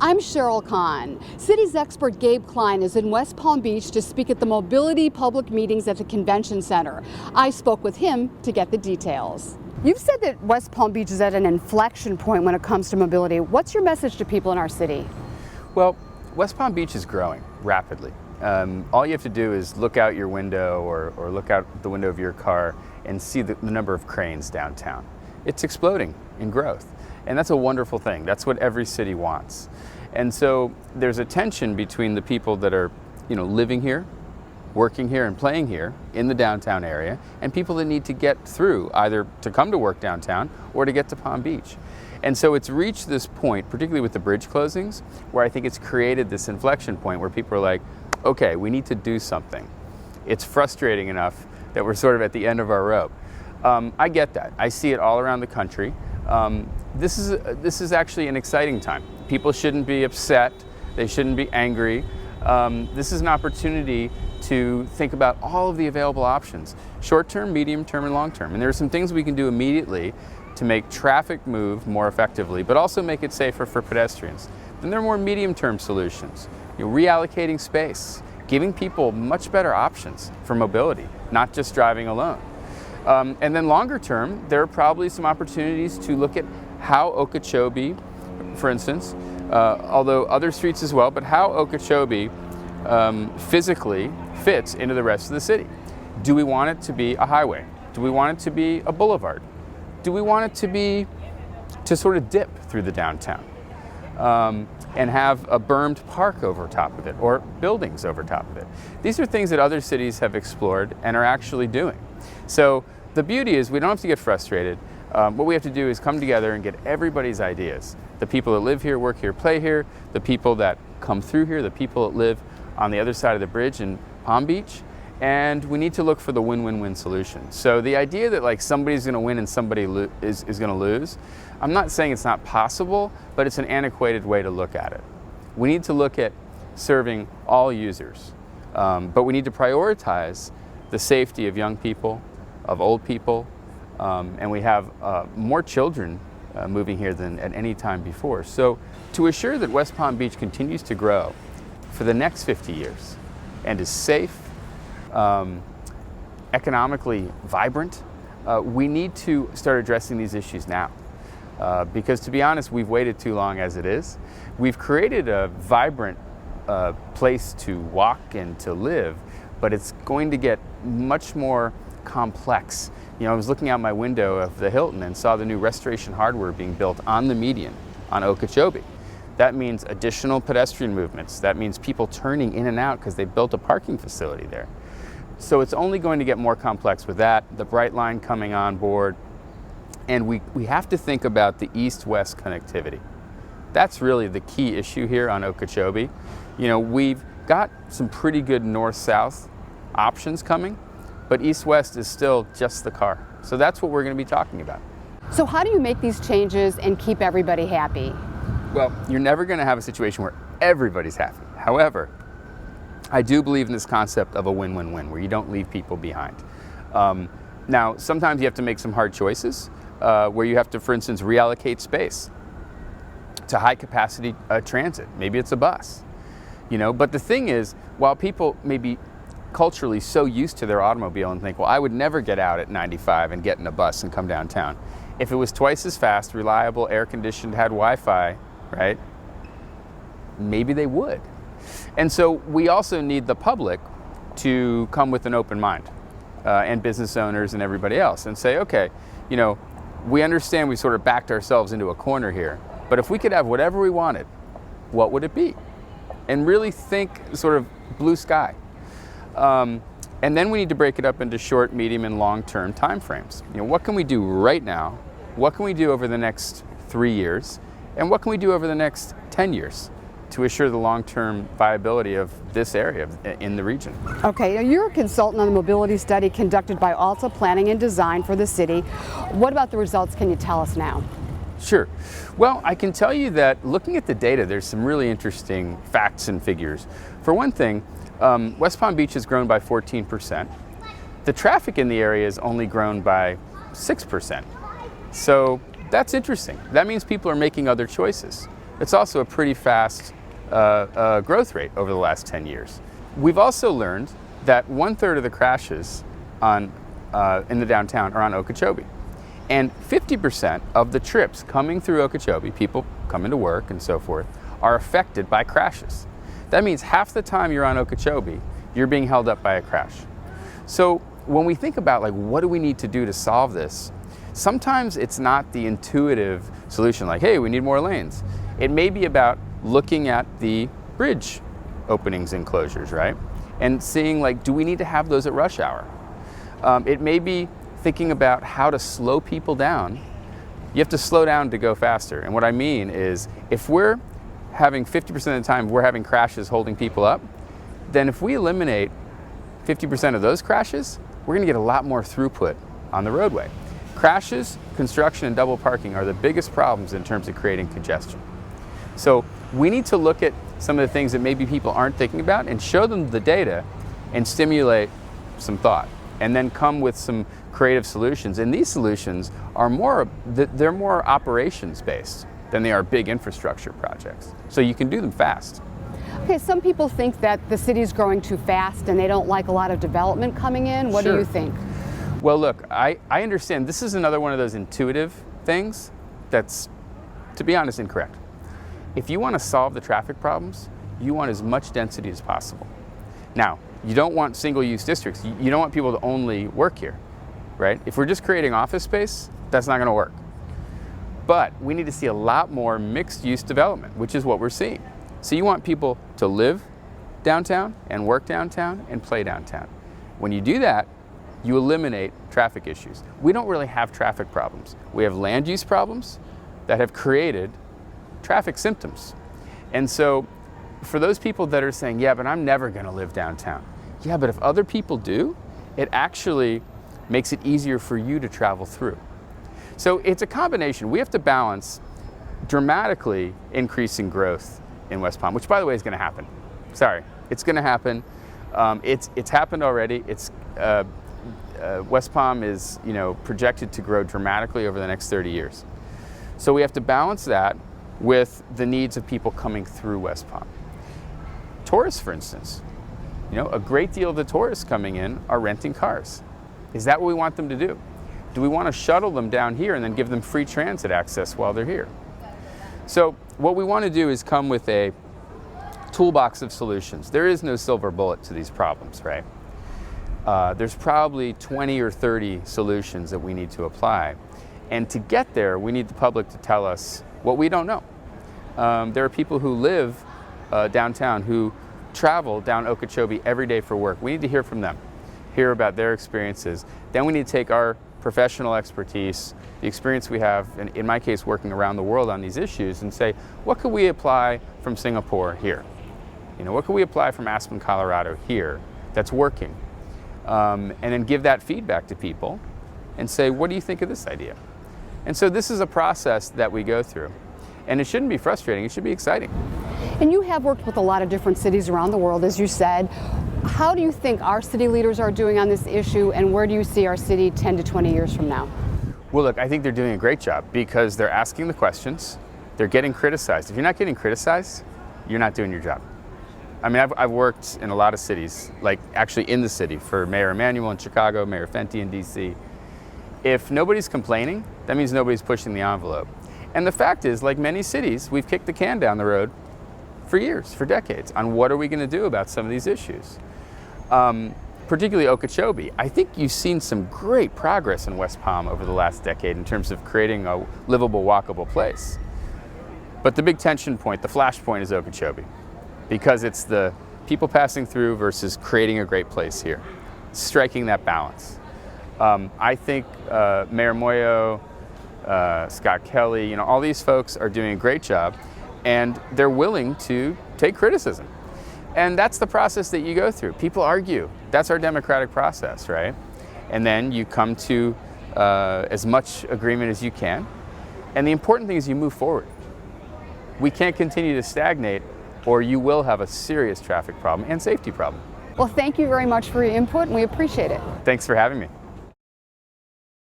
I'm Cheryl Kahn. City's expert Gabe Klein is in West Palm Beach to speak at the mobility public meetings at the convention center. I spoke with him to get the details. You've said that West Palm Beach is at an inflection point when it comes to mobility. What's your message to people in our city? Well, West Palm Beach is growing rapidly. All you have to do is look out your window or look out the window of your car and see the number of cranes downtown. It's exploding in growth. And that's a wonderful thing. That's what every city wants. And so there's a tension between the people that are, living here, working here and playing here in the downtown area, and people that need to get through either to come to work downtown or to get to Palm Beach. And so it's reached this point, particularly with the bridge closings, where I think it's created this inflection point where people are like, okay, we need to do something. It's frustrating enough that we're sort of at the end of our rope. I get that. I see it all around the country. This is actually an exciting time. People shouldn't be upset. They shouldn't be angry. This is an opportunity to think about all of the available options, short-term, medium-term, and long-term. And there are some things we can do immediately to make traffic move more effectively, but also make it safer for pedestrians. Then there are more medium-term solutions. Reallocating space, giving people much better options for mobility, not just driving alone. And then longer term, there are probably some opportunities to look at how Okeechobee, for instance, although other streets as well, but how Okeechobee physically fits into the rest of the city. Do we want it to be a highway? Do we want it to be a boulevard? Do we want it to sort of dip through the downtown and have a bermed park over top of it or buildings over top of it? These are things that other cities have explored and are actually doing. So the beauty is we don't have to get frustrated. What we have to do is come together and get everybody's ideas. The people that live here, work here, play here, the people that come through here, the people that live on the other side of the bridge in Palm Beach, and we need to look for the win-win-win solution. So the idea that like somebody's going to win and somebody is going to lose, I'm not saying it's not possible, but it's an antiquated way to look at it. We need to look at serving all users, but we need to prioritize the safety of young people, of old people, and we have more children moving here than at any time before. So to assure that West Palm Beach continues to grow for the next 50 years and is safe, economically vibrant, we need to start addressing these issues now. Because to be honest, we've waited too long as it is. We've created a vibrant place to walk and to live, but it's going to get much more complex. I was looking out my window of the Hilton and saw the new Restoration Hardware being built on the median on Okeechobee. That means additional pedestrian movements. That means people turning in and out because they built a parking facility there. So it's only going to get more complex with that, the Bright Line coming on board, and we have to think about the east-west connectivity. That's really the key issue here on Okeechobee. We've got some pretty good north-south options coming, but east-west is still just the car. So that's what we're going to be talking about. So how do you make these changes and keep everybody happy? Well, you're never going to have a situation where everybody's happy. However, I do believe in this concept of a win-win-win, where you don't leave people behind. Now, sometimes you have to make some hard choices, where you have to, for instance, reallocate space to high-capacity transit. Maybe it's a bus. But the thing is, while people may be culturally so used to their automobile and think, well, I would never get out at 95 and get in a bus and come downtown. If it was twice as fast, reliable, air-conditioned, had Wi-Fi, right, maybe they would. And so we also need the public to come with an open mind, and business owners and everybody else, and say, okay, we understand we sort of backed ourselves into a corner here, but if we could have whatever we wanted, what would it be? And really think sort of blue sky. And then we need to break it up into short, medium, and long-term timeframes. What can we do right now? What can we do over the next 3 years? And what can we do over the next 10 years to assure the long-term viability of this area in the region? Okay, now you're a consultant on the mobility study conducted by Alta Planning and Design for the city. What about the results can you tell us now? Sure. Well, I can tell you that looking at the data, there's some really interesting facts and figures. For one thing, West Palm Beach has grown by 14%. The traffic in the area has only grown by 6%. So that's interesting. That means people are making other choices. it's also a pretty fast growth rate over the last 10 years. We've also learned that 1/3 of the crashes in the downtown are on Okeechobee. And 50% of the trips coming through Okeechobee, people coming to work and so forth, are affected by crashes. That means half the time you're on Okeechobee, you're being held up by a crash. So when we think about like, what do we need to do to solve this? Sometimes it's not the intuitive solution like, hey, we need more lanes. It may be about looking at the bridge openings and closures, right? And seeing like, do we need to have those at rush hour? It may be thinking about how to slow people down. You have to slow down to go faster. And what I mean is, if we're having 50% of the time we're having crashes holding people up, then if we eliminate 50% of those crashes, we're going to get a lot more throughput on the roadway. Crashes, construction, and double parking are the biggest problems in terms of creating congestion. So we need to look at some of the things that maybe people aren't thinking about and show them the data and stimulate some thought, and then come with some creative solutions. And these solutions are they're more operations based than they are big infrastructure projects. So you can do them fast. Okay, some people think that the city's growing too fast and they don't like a lot of development coming in. What do you think? Well, look, I understand this is another one of those intuitive things that's, to be honest, incorrect. If you want to solve the traffic problems, you want as much density as possible. Now, you don't want single-use districts. You don't want people to only work here, right? If we're just creating office space, that's not going to work. But we need to see a lot more mixed-use development, which is what we're seeing. So you want people to live downtown and work downtown and play downtown. When you do that, you eliminate traffic issues. We don't really have traffic problems. We have land use problems that have created traffic symptoms. And so for those people that are saying, yeah, but I'm never going to live downtown. Yeah, but if other people do, it actually makes it easier for you to travel through. So it's a combination. We have to balance dramatically increasing growth in West Palm, which by the way is going to happen. Sorry, it's going to happen. It's happened already. West Palm is projected to grow dramatically over the next 30 years. So we have to balance that with the needs of people coming through West Palm. Tourists, for instance, a great deal of the tourists coming in are renting cars. Is that what we want them to do? Do we want to shuttle them down here and then give them free transit access while they're here? So what we want to do is come with a toolbox of solutions. There is no silver bullet to these problems, right? There's probably 20 or 30 solutions that we need to apply. And to get there, we need the public to tell us what we don't know. There are people who live downtown who travel down Okeechobee every day for work. We need to hear from them, hear about their experiences. Then we need to take our professional expertise, the experience we have, in my case, working around the world on these issues, and say, what could we apply from Singapore here? What could we apply from Aspen, Colorado here that's working? And then give that feedback to people and say, what do you think of this idea? And so this is a process that we go through. And it shouldn't be frustrating, it should be exciting. And you have worked with a lot of different cities around the world, as you said. How do you think our city leaders are doing on this issue, and where do you see our city 10 to 20 years from now? Well, look, I think they're doing a great job because they're asking the questions, they're getting criticized. If you're not getting criticized, you're not doing your job. I mean, I've worked in a lot of cities, like actually in the city, for Mayor Emanuel in Chicago, Mayor Fenty in DC. If nobody's complaining, that means nobody's pushing the envelope. And the fact is, like many cities, we've kicked the can down the road for years, for decades, on what are we going to do about some of these issues. Particularly Okeechobee. I think you've seen some great progress in West Palm over the last decade in terms of creating a livable, walkable place. But the big tension point, the flashpoint, is Okeechobee, because it's the people passing through versus creating a great place here, striking that balance. I think Mayor Moyo, Scott Kelly, all these folks are doing a great job, and they're willing to take criticism. And that's the process that you go through. People argue. That's our democratic process, right? And then you come to as much agreement as you can. And the important thing is you move forward. We can't continue to stagnate, or you will have a serious traffic problem and safety problem. Well, thank you very much for your input, and we appreciate it. Thanks for having me.